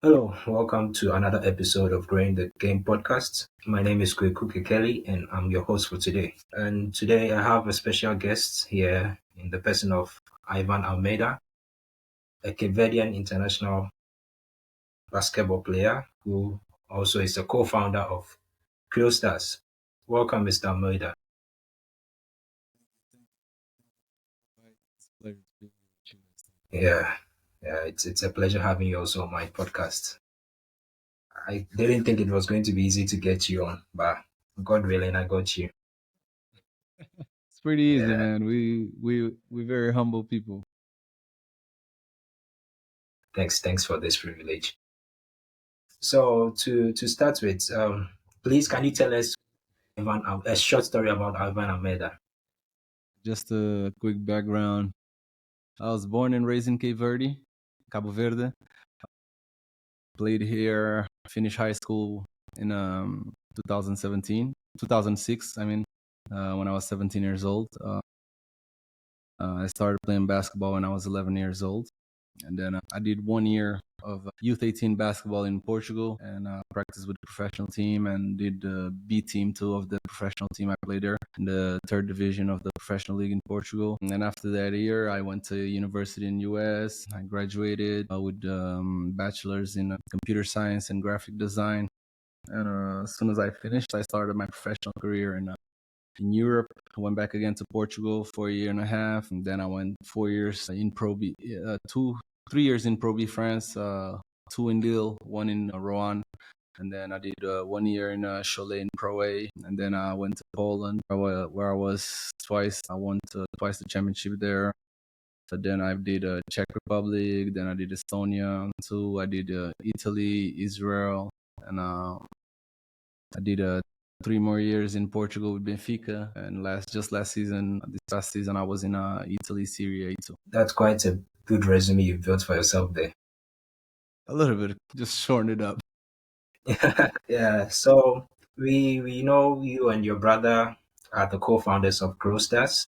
Hello, welcome to another episode of Growing the Game podcast. My name is Kwekuke Kelly and I'm your host for today. And today I have a special guest here in the person of Ivan Almeida, a Cape Verdean international basketball player who also is the co-founder of Kriol Stars. Welcome, Mr. Almeida. It's a pleasure to be with you. Yeah, it's a pleasure having you also on my podcast. I didn't think it was going to be easy to get you on, but God willing, I got you. It's pretty easy, Yeah, man. We very humble people. thanks for this privilege. So to start with, please can you tell us a short story about Ivan Almeida? Just a quick background. I was born and raised in Cape Verde, Cabo Verde. Played here, finished high school in 2017, 2006. When I was 17 years old. I started playing basketball when I was 11 years old. And then I did 1 year of youth 18 basketball in Portugal and practiced with the professional team and did the B team too of the professional team. I played there in the third division of the professional league in Portugal. And then after that year, I went to university in US. I graduated with bachelor's in computer science and graphic design. And as soon as I finished, I started my professional career in Europe. I went back again to Portugal for a year and a half, and then I went 4 years in Pro B, 3 years in Pro B France, two in Lille, one in Rouen, and then I did 1 year in Cholet in Pro A, and then I went to Poland, where I was twice. I won twice the championship there. So then I did Czech Republic, then I did Estonia too. I did Italy, Israel, and I did 3 more years in Portugal with Benfica, and last season, this past season, I was in Italy, Serie A too. That's quite a good resume you've built for yourself there. A little bit, just shorten it up. Yeah. So we know you and your brother are the co-founders of Stars,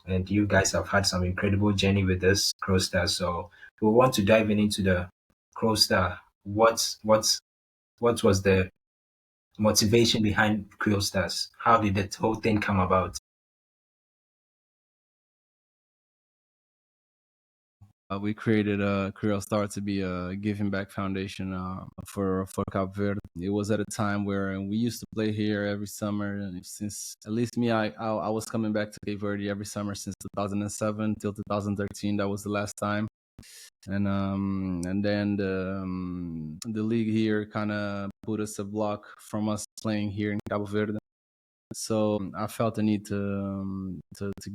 and you guys have had some incredible journey with this Stars. So we want to dive into the Star. What was the motivation behind Stars? How did that whole thing come about? We created a Kriol Star to be a giving back foundation for Cape Verde. It was at a time where we used to play here every summer, and since at least me, I was coming back to Cape Verde every summer since 2007 till 2013. That was the last time. And then the league here kind of put us a block from us playing here in Cabo Verde. So I felt the need to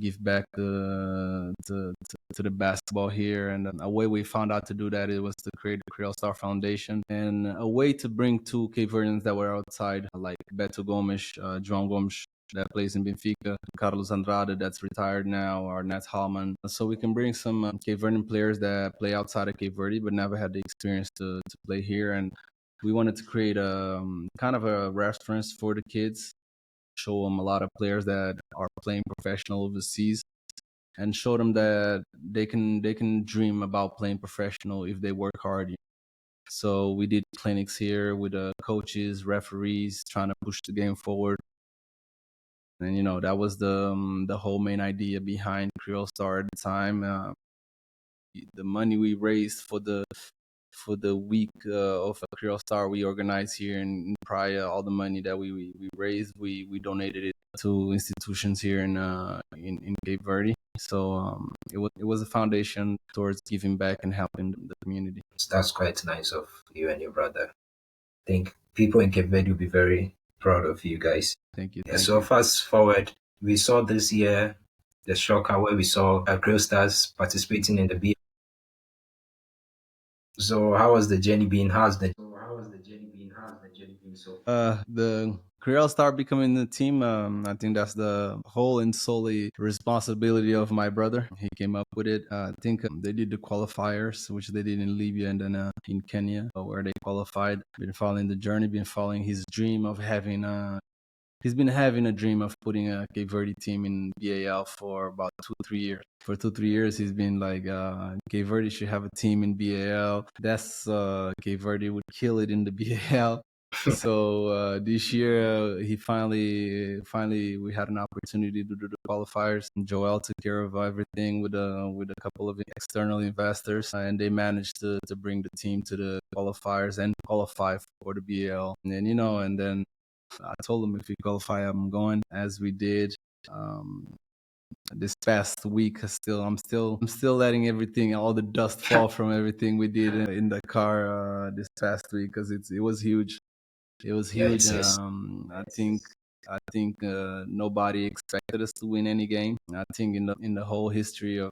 give back to the basketball here, and a way we found out to do that it was to create the Kriol Star Foundation, and a way to bring two Cape Verdeans that were outside, like Beto Gomes, João Gomes, that plays in Benfica, Carlos Andrade, that's retired now, or Nat Hallman. So we can bring some Cape Verdean players that play outside of Cape Verde but never had the experience to play here. And we wanted to create a kind of a reference for the kids, show them a lot of players that are playing professional overseas, and show them that they can dream about playing professional if they work hard. So we did clinics here with coaches, referees, trying to push the game forward. And that was the whole main idea behind Kriol Star at the time. The money we raised for the week of Kriol Star we organized here in Praia, all the money that we raised, we donated it to institutions here in Cape Verde. So it was a foundation towards giving back and helping the community. That's quite nice of you and your brother. I think people in Cape Verde will be very proud of you guys. Thank you, Yeah, thank so you. fast forward, we saw this year the shocker where we saw Krill Stars participating in the B. So how was the journey been? How's the journey been so far? The Kriol Star becoming the team, I think that's the whole and solely responsibility of my brother. He came up with it. I think they did the qualifiers, which they did in Libya and then in Kenya, where they qualified. Been following the journey, been following his dream of having he's been having a dream of putting a Cape Verde team in BAL for about 2 3 years. For 2 3 years, he's been like, Cape Verde should have a team in BAL. That's Cape Verde would kill it in the BAL. So this year, he finally we had an opportunity to do the qualifiers. Joel took care of everything with a couple of external investors, and they managed to bring the team to the qualifiers and qualify for the BAL. And then and then I told him if we qualify, I'm going, as we did. Um, this past week, I'm still letting everything, all the dust fall from everything we did in the car this past week, because it was huge. It was huge. Yes, yes, I think nobody expected us to win any game. I think in the whole history of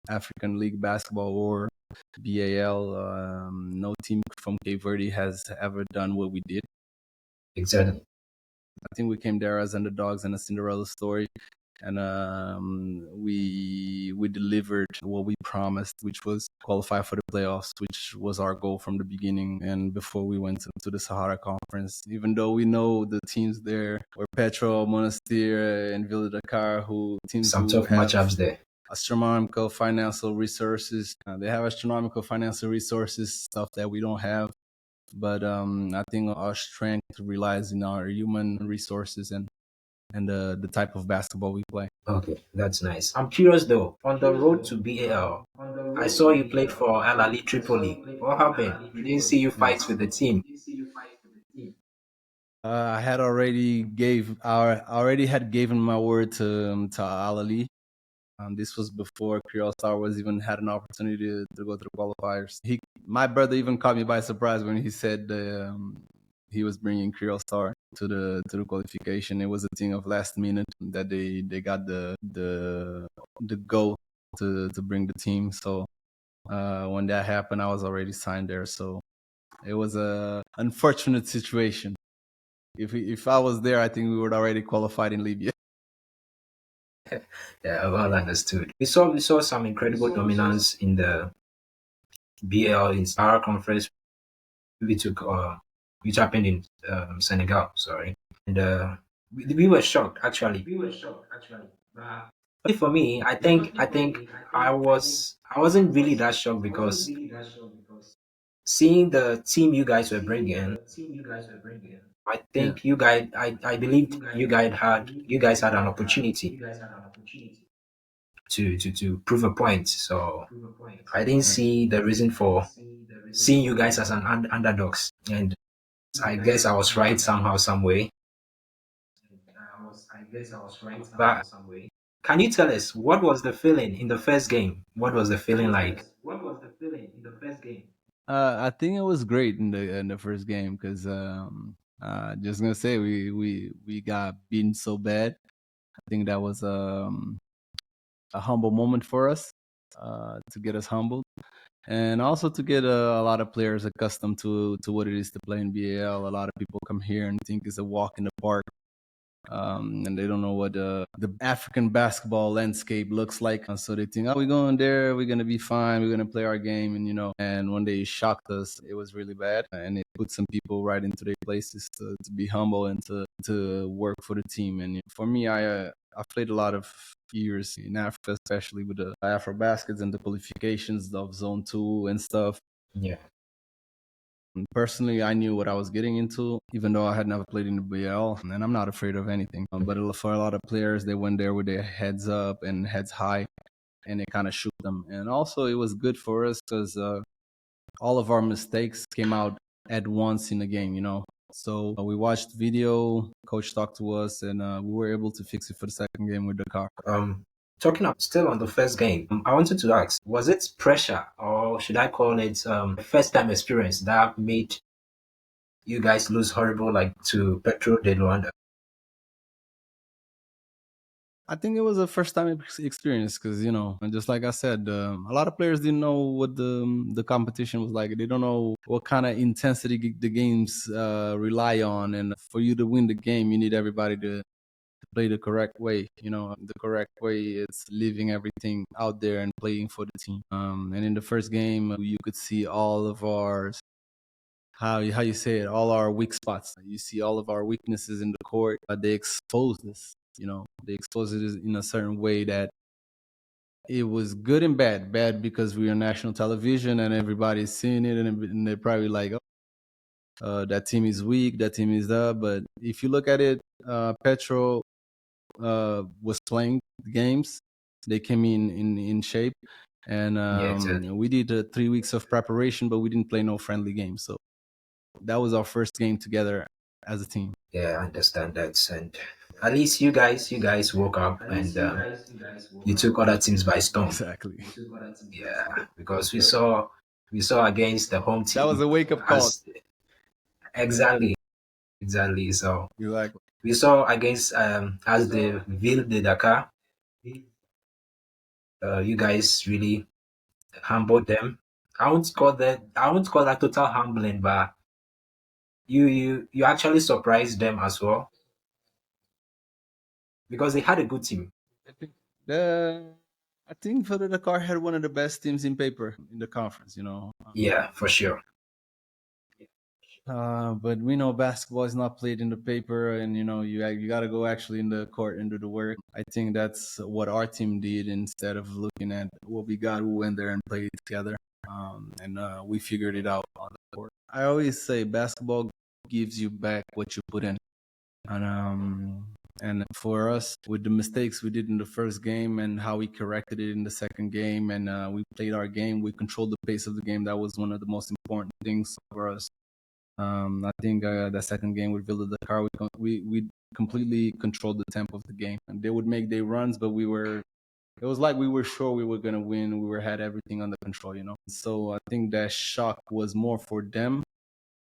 African League basketball or BAL, no team from Cape Verde has ever done what we did. exactly. I think we came there as underdogs and a Cinderella story, and we delivered what we promised, which was qualify for the playoffs, which was our goal from the beginning. And before we went to the Sahara Conference, even though we know the teams there were Petro, Monastir, and Villa Dakar, who teams Some who tough have matchups there. astronomical financial resources. They have astronomical financial resources, stuff that we don't have. But I think our strength relies in our human resources and the type of basketball we play. Okay, that's nice. I'm curious though. On the road to BAL, I saw you played for Al Ali Tripoli. What happened? We didn't see you Yeah. fight with the team. I already had given my word to Al Ali. This was before Kriol Star was even had an opportunity to go to the qualifiers. My brother even caught me by surprise when he said he was bringing Kriol Star to the qualification. It was a thing of last minute that they got the go to bring the team. So when that happened, I was already signed there. So it was a unfortunate situation. If I was there, I think we would already qualified in Libya. Yeah, well understood. We saw some incredible dominance in the BAL in Sahara Conference. We took which happened in Senegal. Sorry, and we were shocked actually. But for me, I think I wasn't really that shocked because seeing the team you guys were bringing, I Yeah, think I believed you guys had an opportunity to prove a point. So I didn't yeah. see the reason for seeing you guys as an underdogs. And I guess I was right somehow, some way. But can you tell us what was the feeling in the first game? What was the feeling like? I think it was great in the first game because just gonna say we got beaten so bad. I think that was a humble moment for us to get us humbled, and also to get a lot of players accustomed to what it is to play in BAL. A lot of people come here and think it's a walk in the park, and they don't know what the African basketball landscape looks like. So they think, oh, we're going there, we're gonna be fine, we're gonna play our game, and when they shocked us, it was really bad, and it put some people right into their places to be humble and to work for the team. And for me, I played a lot of years in Africa, especially with the Afro baskets and the qualifications of Zone 2 and stuff. Yeah. Personally, I knew what I was getting into, even though I had never played in the BL, and I'm not afraid of anything. But for a lot of players, they went there with their heads up and heads high, and it kind of shook them. And also, it was good for us because all of our mistakes came out at once in the game, So we watched video, coach talked to us, and we were able to fix it for the second game with the car. Talking about still on the first game, I wanted to ask, was it pressure or should I call it a first time experience that made you guys lose horrible like to Petro de Luanda? I think it was a first time experience because and just like I said, a lot of players didn't know what the competition was like. They don't know what kind of intensity the games rely on, and for you to win the game, you need everybody to play the correct way. The correct way is leaving everything out there and playing for the team. And in the first game, you could see all of our how you say it, all our weak spots. You see all of our weaknesses in the court. They expose this. They expose it in a certain way that it was good and bad. Bad because we are national television and everybody's seeing it, and they're probably like, oh, that team is weak, that team is that. But if you look at it, Petro was playing games. They came in shape, and Yeah, exactly. we did 3 weeks of preparation, but we didn't play no friendly games. So that was our first game together as a team. Yeah, I understand that. And at least you guys woke up and you took other teams by storm. Exactly. Yeah, because we saw against the home That was team a wake up call. as exactly exactly. So Exactly. we saw against as the Ville de Dakar. You guys really humbled them. I won't call that total humbling, but you actually surprised them as well because they had a good team. I think the I think for the Dakar had one of the best teams in paper in the conference. Yeah, for sure. But we know basketball is not played in the paper, and you got to go actually in the court and do the work. I think that's what our team did instead of looking at what we got. We went there and played together, and we figured it out on the court. I always say basketball gives you back what you put in, and for us, with the mistakes we did in the first game and how we corrected it in the second game, and we played our game, we controlled the pace of the game. That was one of the most important things for us. I think the second game with Villa Dakar, we completely controlled the tempo of the game, and they would make their runs, but it was like we were sure we were gonna win. Had everything under control. So I think that shock was more for them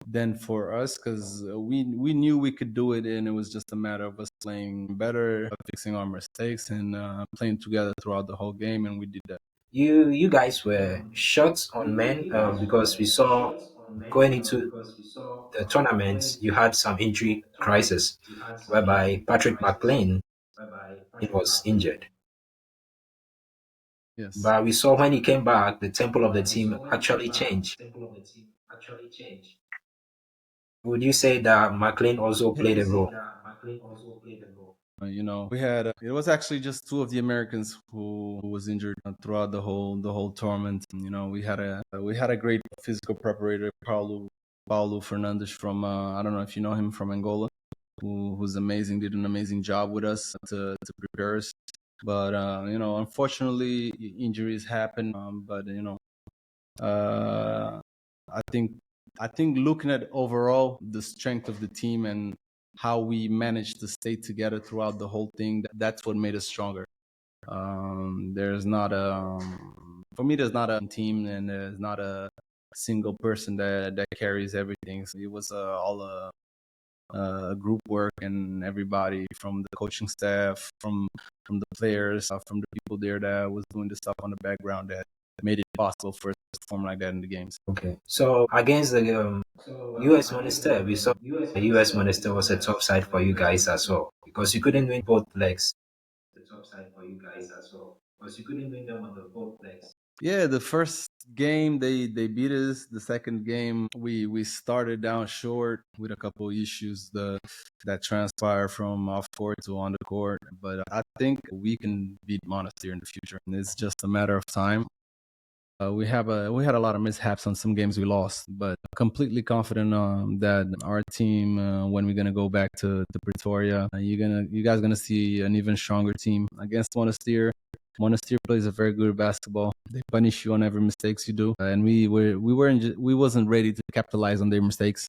than for us because we knew we could do it, and it was just a matter of us playing better, fixing our mistakes, and playing together throughout the whole game, and we did that. You guys were short on men because we saw going into the tournament you had some injury crisis whereby Patrick McLean was injured. Yes. But we saw when he came back, the tempo of the team actually changed. Would you say that McLean also played a role? We had it was actually just two of the Americans who was injured throughout the whole tournament. We had a great physical preparator, Paulo Fernandes from I don't know if you know him from Angola, who's amazing, did an amazing job with us to prepare us. But unfortunately, injuries happen. But uh, I think I think looking at overall the strength of the team and how we managed to stay together throughout the whole thing, that's what made us stronger. There's not a For me, there's not a team, and there's not a single person that carries everything. So it was all a group work, and everybody from the coaching staff, from the players, from the people there that was doing the stuff on the background that made it possible for us to perform like that in the games. Okay. So against the US Monastir, we saw the US Monastir was a tough side for you guys as well because you couldn't win both legs. Yeah, the first game they beat us. The second game we started down short with a couple issues that transpire from off court to on the court. But I think we can beat Monastir in the future, and it's just a matter of time. We had a lot of mishaps on some games we lost, but completely confident that our team, when we're gonna go back to Pretoria, you guys gonna see an even stronger team against Monastir. Monastir plays a very good basketball. They punish you on every mistakes you do, and we wasn't ready to capitalize on their mistakes.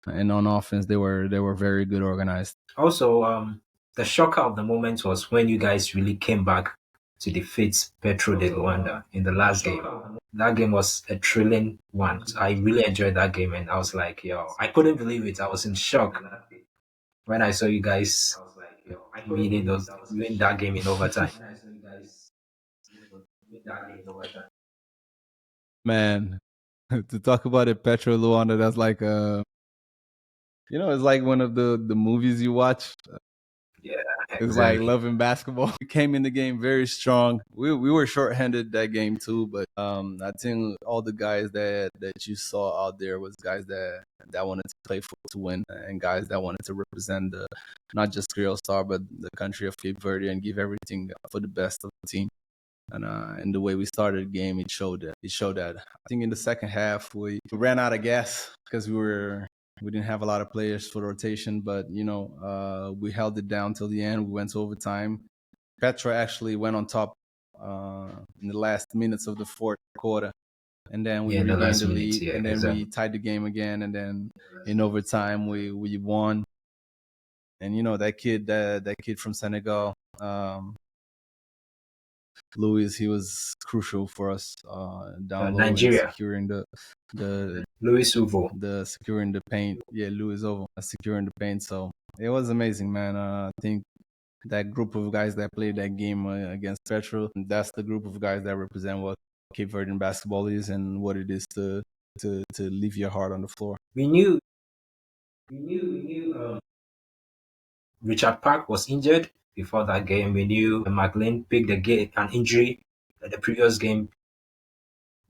And on offense, they were very good organized. Also, the shocker of the moment was when you guys really came back to defeat Petro de Luanda in the last game. That game was a thrilling one. So I really enjoyed that game, and I was like, yo, I couldn't believe it. I was in shock when I saw you guys win that game in overtime. Man, to talk about it, Petro Luanda, that's like it's like one of the movies you watch. Yeah. It's like Exactly. loving basketball. We came in the game very strong. We were shorthanded that game too, but I think all the guys that you saw out there was guys that wanted to play for to win, and guys that wanted to represent the not just Kriol Star but the country of Cape Verde and give everything for the best of the team. And the way we started the game, it showed that. It showed that. I think in the second half we ran out of gas because we didn't have a lot of players for rotation, but we held it down till the end. We went to overtime. Petra actually went on top in the last minutes of the fourth quarter, and then we Yeah, in the regained last the minute. lead, Yeah, and then we exactly. tied the game again, and then in overtime we won. And that kid from Senegal, Louis, he was crucial for us down low and Nigeria, securing the Louis Uvo. the securing the paint. Yeah, Louis over securing the paint. So it was amazing, man. I think that group of guys that played that game against Petro, that's the group of guys that represent what Cape Verdean basketball is and what it is to leave your heart on the floor. We knew, we knew Richard Park was injured before that game. We knew McLean picked an injury at the previous game,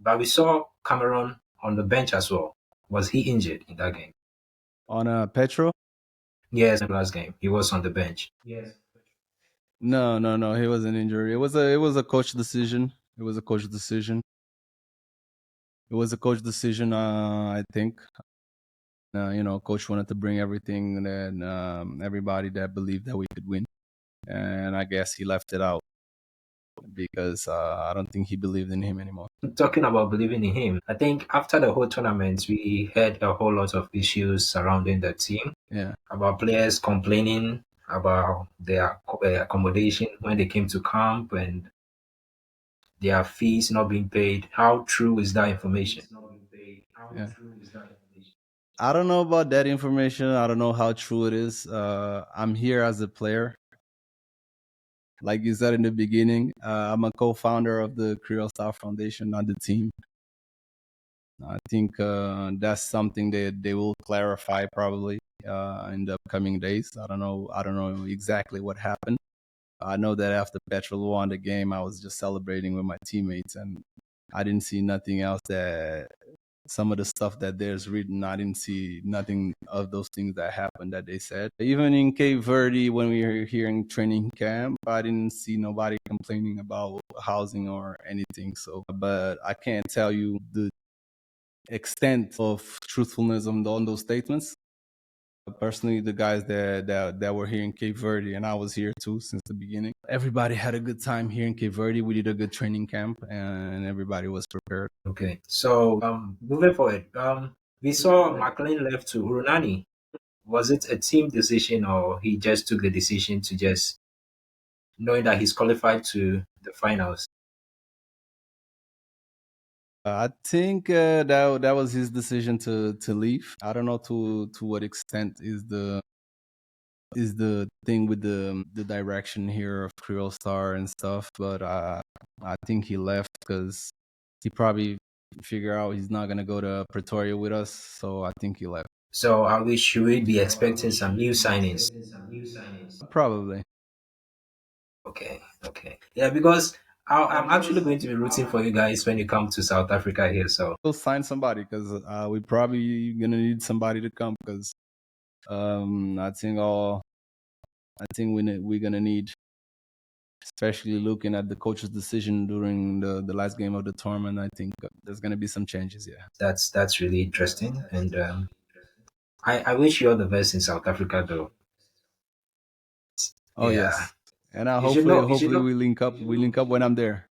but we saw Cameron on the bench as well. Was he injured in that game? On Petro? Yes, in the last game he was on the bench. No, no, no. He wasn't injured. It was a coach decision. It was a coach decision. It was a coach decision. I think. Coach wanted to bring everything and everybody that believed that we could win, and I guess he left it out because I don't think he believed in him anymore. Talking about believing in him, I think after the whole tournament, we had a whole lot of issues surrounding the team Yeah, about players complaining about their accommodation when they came to camp and their fees not being paid. How true is that information? yeah. I don't know about that information. I don't know how true it is. I'm here as a player. Like you said in the beginning, I'm a co-founder of the Kriol Star Foundation, not the team. I think that's something that they will clarify probably in the upcoming days. I don't know. I don't know exactly what happened. I know that after Petrol won the game, I was just celebrating with my teammates, and I didn't see nothing else that some of the stuff that there's written. I didn't see nothing of those things that happened that they said. Even in Cape Verde, when we were here in training camp, I didn't see nobody complaining about housing or anything. So, but I can't tell you the extent of truthfulness on those statements. Personally, the guys that were here in Cape Verde, and I was here too since the beginning. Everybody had a good time here in Cape Verde. We did a good training camp, and everybody was prepared. Okay, so moving forward, we saw McLean left to Urunani. Was it a team decision or he just took the decision to just knowing that he's qualified to the finals? I think that was his decision to leave. I don't know to what extent is the thing with the direction here of Creole Star and stuff, but I think he left because he probably figure out he's not gonna go to Pretoria with us, so I think he left. So are we should we be expecting some new signings? Probably. Okay, okay. Yeah, because I'm actually going to be rooting for you guys when you come to South Africa here. So We'll sign somebody because we probably gonna need somebody to come because I think we're gonna need, especially looking at the coach's decision during the last game of the tournament. I think there's gonna be some changes. Yeah. that's really interesting, and I wish you all the best in South Africa, though. Oh Yeah, yes. And you should know. You should hopefully know. we link up. We link up when I'm there.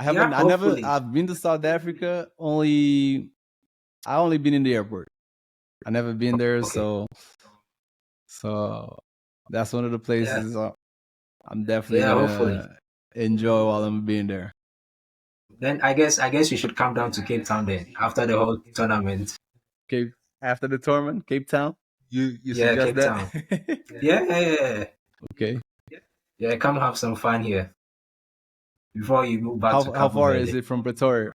Yeah, hopefully. I've been to South Africa. I only been in the airport. I never been there, Okay. so that's one of the Yeah, places I'm definitely yeah, hopefully. gonna enjoy while I'm being there. Then I guess you should come down to Cape Town then after the whole tournament. Cape After the tournament, Cape Town. You Yeah, suggest Cape that? Town. Yeah, yeah, yeah, yeah. Okay. Yeah, come have some fun here before you move back to How Cabo far is Verde. it from Pretoria?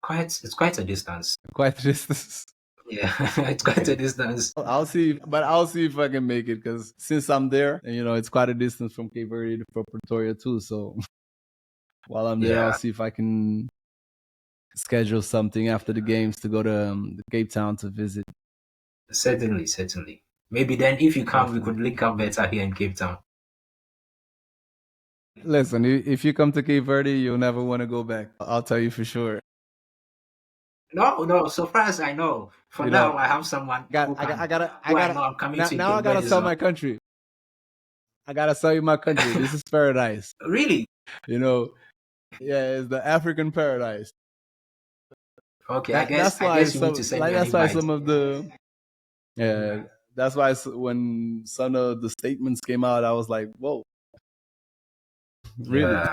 It's quite a distance. Quite a distance. Yeah, it's quite a distance. I'll see, but I'll see if I can make it because since I'm there, and, it's quite a distance from Cape Verde to Pretoria too. So while I'm there, I'll Yeah, see if I can schedule something after the games to go to the Cape Town to visit. certainly, certainly. Maybe then, if you come, we could Definitely. link up better here in Cape Town. Listen, if you come to Cape Verde, you'll never want to go back. I'll tell you for sure. No, no. So far as I know, for You now, know, I have someone I who I know gotta. I'm coming to Now I Cape gotta Verde. sell So my country. I gotta sell you my country. This is paradise. really, You know, yeah, it's the African paradise. okay. That that's I why guess you need some to send like me an that's why invite. some of the yeah that's why when some of the statements came out, I was like, whoa, really?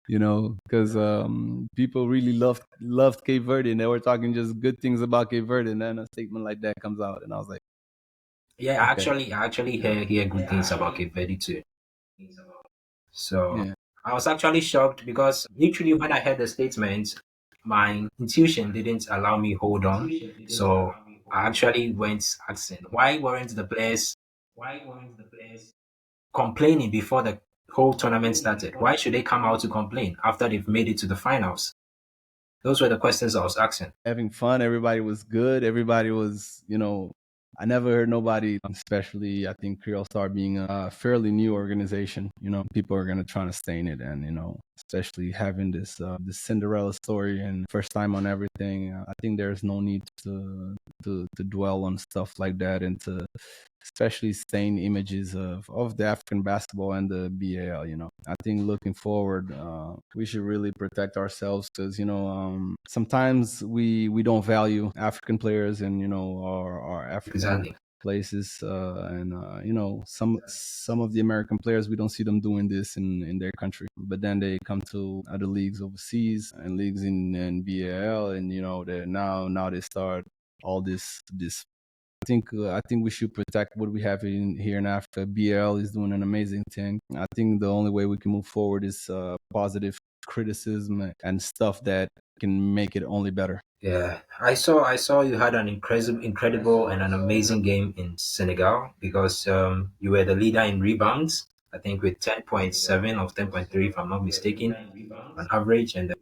Yeah, Because people really loved Cape Verde, and they were talking just good things about Cape Verde, and then a statement like that comes out, and I was like, yeah. okay, I actually hear good things about Cape Verde too. So yeah, I was actually shocked because literally when I heard the statement, my intuition didn't allow me hold on. So I actually went asking, why weren't the players complaining before the whole tournament started? Why should they come out to complain after they've made it to the finals? Those were the questions I was asking. having fun. Everybody was good. Everybody was, I never heard nobody, especially I think Kriol Star being a fairly new organization. People are gonna try to stain it, and especially having this Cinderella story and first time on everything. I think there's no need to dwell on stuff like that and to especially stain images of the African basketball and the BAL. I think looking forward, we should really protect ourselves because sometimes we don't value African players and our African Exactly. places and some of the American players we don't see them doing this in their country, but then they come to other leagues overseas and leagues in BAL, and they now they start all this. I think we should protect what we have in here in Africa. BL is doing an amazing thing. I think the only way we can move forward is positive criticism and stuff that can make it only better. Yeah, I saw you had an incredible and an amazing game in Senegal because you were the leader in rebounds. I think with 10.7 or 10.3, if I'm not mistaken, on average, and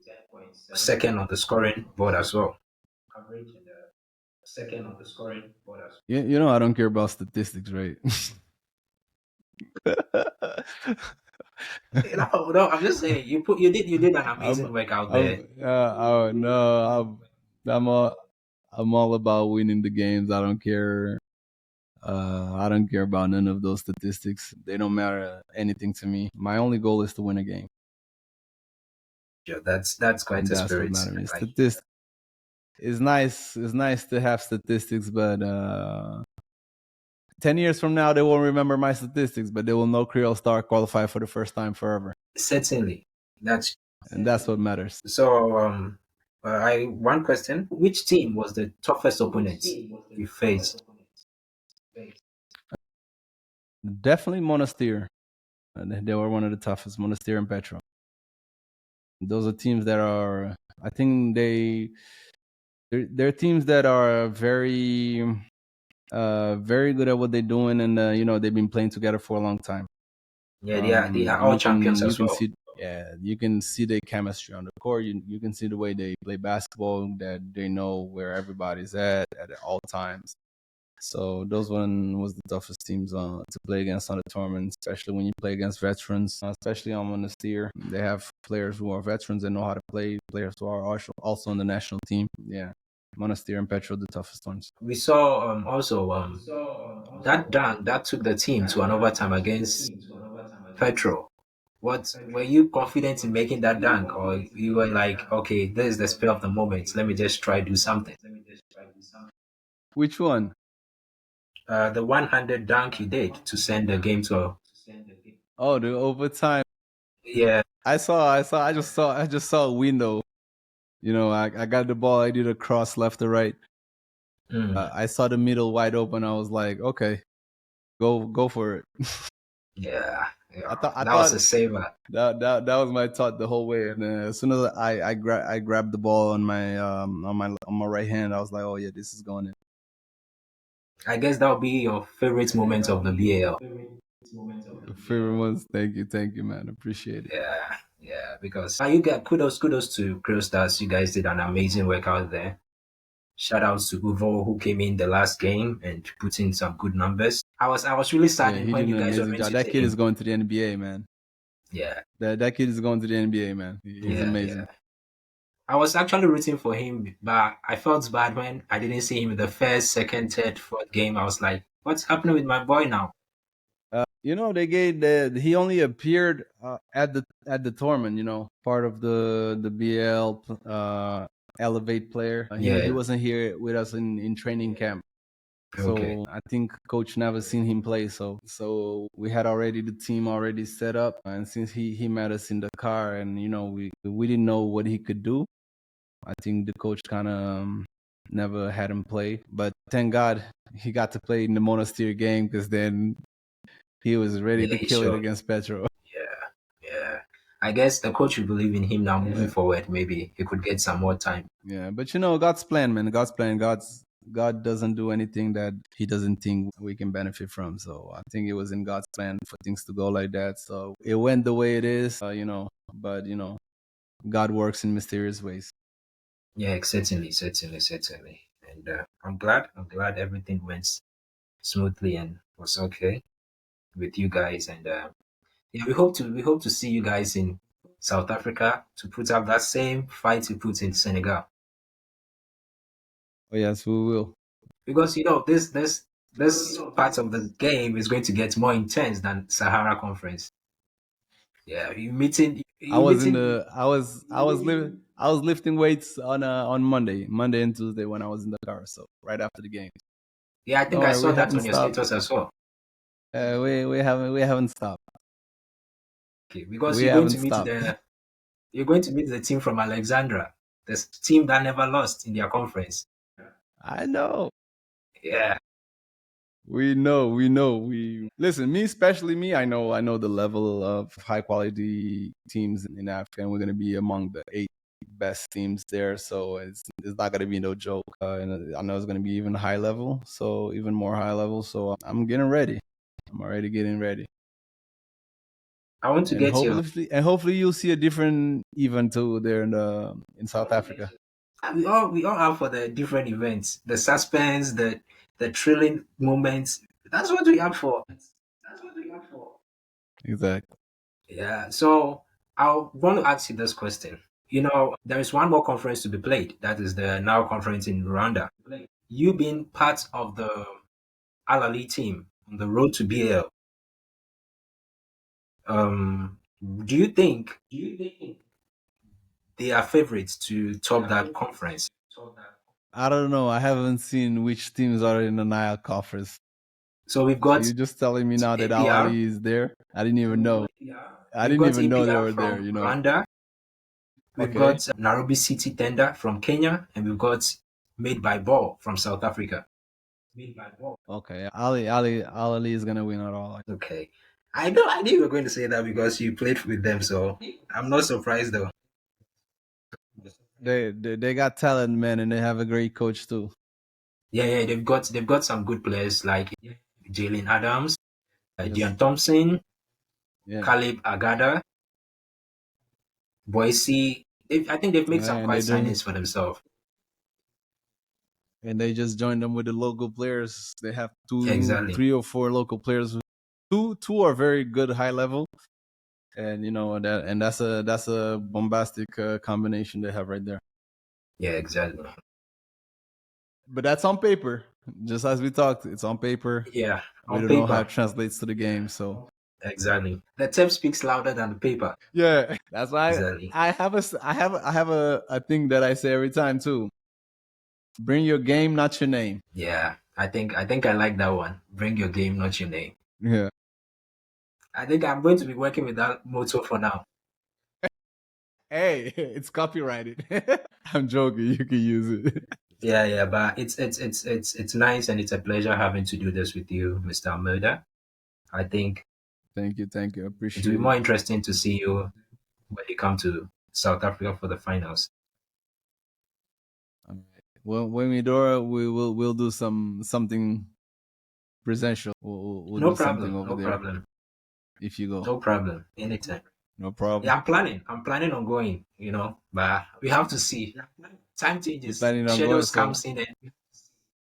second on the scoring board as well. I don't care about statistics, right? No, I'm just saying you did an I'm, amazing work out there. I'm, oh no, I'm all, I'm all about winning the games. I don't care about none of those statistics. They don't matter anything to me. My only goal is to win a game. Yeah, that's quite And a that's what spirit. matters. Like Statistics is nice. It's nice to have statistics, but 10 years from now they won't remember my statistics, but they will know Creole Star qualified for the first time forever. certainly, that's And that's what matters. so. I one question: which team was the toughest opponent you faced? Definitely Monastir. They were one of the toughest, Monastir and Petro. Those are teams that are, I think they're teams that are very good at what they're doing, and they've been playing together for a long time. Yeah, they are all You champions can you as can well. see you can see their chemistry on the court. You can see the way they play basketball, that they know where everybody's at all times. So those one was the toughest teams to play against on the tournament, especially when you play against veterans, especially on Monastir. They have players who are veterans and know how to play, players who are also on the national team. Yeah, Monastir and Petro, the toughest ones. We saw also that dunk that took the team to an overtime against Petro. What were you confident in making that dunk, or you were like, okay, this is the spur of the moment. Let me just try do something. Which one? The one-handed dunk you did to send the game to. Oh, the overtime. Yeah. I just saw a window. I got the ball. I did a cross left to right. Mm, I saw the middle wide open. I was like, okay, go for it. yeah. Yeah, I that was thought a saver. that was my thought the whole way. And as soon as I grabbed the ball on my right hand, I was like, oh yeah, this is going in. I guess that'll be your favorite moment of the BAL. Favorite ones. Thank you, man. Appreciate it. Yeah, yeah, because you get kudos to Kriol Stars. You guys did an amazing work out there. Shout outs to Uvo who came in the last game and put in some good numbers. I was really Yeah, saddened he when did you an guys were amazing job. That renting kid is him. going to the NBA, man. Yeah, That kid is going to the NBA, man. He's yeah, amazing. yeah. I was actually rooting for him, but I felt bad when I didn't see him in the first, second, third, fourth game. I was like, what's happening with my boy now? They gave he only appeared at the tournament. Part of the BL Elevate player. He Yeah, wasn't here with us in training camp. okay. So I think coach never seen him play. So we had already the team already set up, and since he met us in the car, and we didn't know what he could do. I think the coach kind of never had him play, but thank God he got to play in the Monastery game because then he was ready Yeah, to he kill it showed. against Petro. Yeah, yeah. I guess the coach will believe in him now moving Yeah, forward. Maybe he could get some more time. yeah. But God's plan, man. God's plan. God doesn't do anything that He doesn't think we can benefit from. So I think it was in God's plan for things to go like that. So it went the way it is, But God works in mysterious ways. Yeah, certainly, certainly, certainly. And I'm glad everything went smoothly and was okay with you guys. And yeah, we hope to see you guys in South Africa to put up that same fight you put in Senegal. Oh yes, we will. Because this part of the game is going to get more intense than Sahara Conference. Yeah, I was lifting weights on Monday and Tuesday when I was in the car. So right after the game. Yeah, I Don't think I worry, saw we that haven't on your stopped. status as well. We haven't stopped. Okay, because We haven't stopped. you're going to meet the team from Alexandra, the team that never lost in their conference. I know. Yeah, We know. We listen. Me, especially me. I know the level of high quality teams in Africa, and we're gonna be among the 8 best teams there. So it's not gonna be no joke. And I know it's gonna be even high level. So even more high level. So I'm getting ready. I'm already getting ready. I want to And get your. hopefully you'll see a different event too there in South Africa. We all have for the different events, the suspense, the thrilling moments. That's what we have for. Exactly. Yeah. So I want to ask you this question. There is one more conference to be played. That is the Now conference in Rwanda. You being part of the Al Ali team on the road to BL, do you think they are favorites to top that conference? I don't know. I haven't seen which teams are in the Nile conference. So we've So got you're just telling me now that Al APR, Ali is there? I didn't even know. I we've didn't got even know they APR were there. from Rwanda, we've Okay. got Nairobi City Tender from Kenya, and we've got Made by Ball from South Africa. Okay. Al Ali is gonna win it all. Okay. I knew you were going to say that because you played with them, so I'm not surprised though. They got talent, man, and they have a great coach too. Yeah, yeah, they've got some good players like Jalen Adams, Yes. Dion Thompson, Yeah. Caleb Agada, Boise. I think they've made some And quite signings for themselves. they just joined them with the local players. They have two, Exactly. 3 or 4 local players. Two are very good high level, and that's a bombastic combination they have right there. Yeah, exactly. But that's on paper. Just as we talked, it's on paper. Yeah, We on don't know how paper. it translates to the game. So Exactly. The tape speaks louder than the paper. yeah, that's why Exactly. I have a thing that I say every time too. Bring your game, not your name. Yeah, I think I like that one. Bring your game, not your name. Yeah. I think I'm going to be working with that motto for now. Hey, it's copyrighted. I'm joking. You can use it. Yeah, yeah, but it's nice and it's a pleasure having to do this with you, Mr. Murder. I think Thank you, thank you. I It will be appreciate it. more interesting to see you when you come to South Africa for the finals. All right. Well, when we do it, we'll do something presential. We'll No do something problem. over No there problem. if you go. No problem. Anytime. No Yeah, problem. I'm planning. I'm planning on going, but we have to see. Time You're changes, planning on going, schedules so comes in, and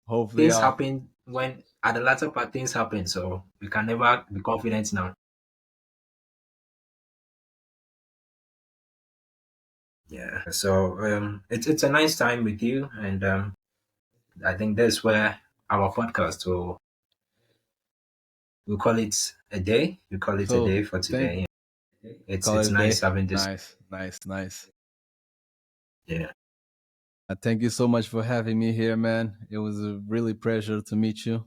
hopefully things I'll happen when at the latter part things happen. So we can never be confident now. Yeah. So it's a nice time with you, and I think that's where our podcast will we'll call it a day. We call it a so day for thank today. call It's it a nice day. having this. Nice, nice, nice. Yeah. Thank you so much for having me here, man. It was a really pleasure to meet you,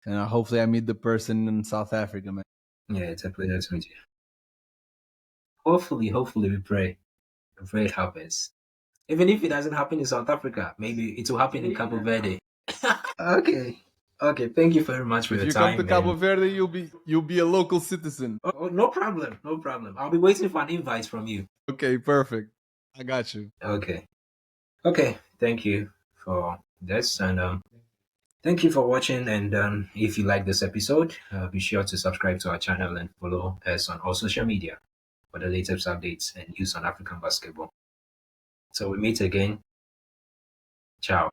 and hopefully I meet the person in South Africa, man. Yeah, it's a pleasure to meet you. Hopefully we pray it happens. Even if it doesn't happen in South Africa, maybe it will happen in Cape Verde. Okay. Okay. Thank you very much for If your you come to time. And Cabo Verde, you'll be a local citizen. oh, no problem. No problem. I'll be waiting for an invite from you. Okay, perfect. I got you. Okay. Okay. Thank you for this. And thank you for watching. And if you like this episode, be sure to subscribe to our channel and follow us on all social media for the latest updates and news on African basketball. So we meet again. Ciao.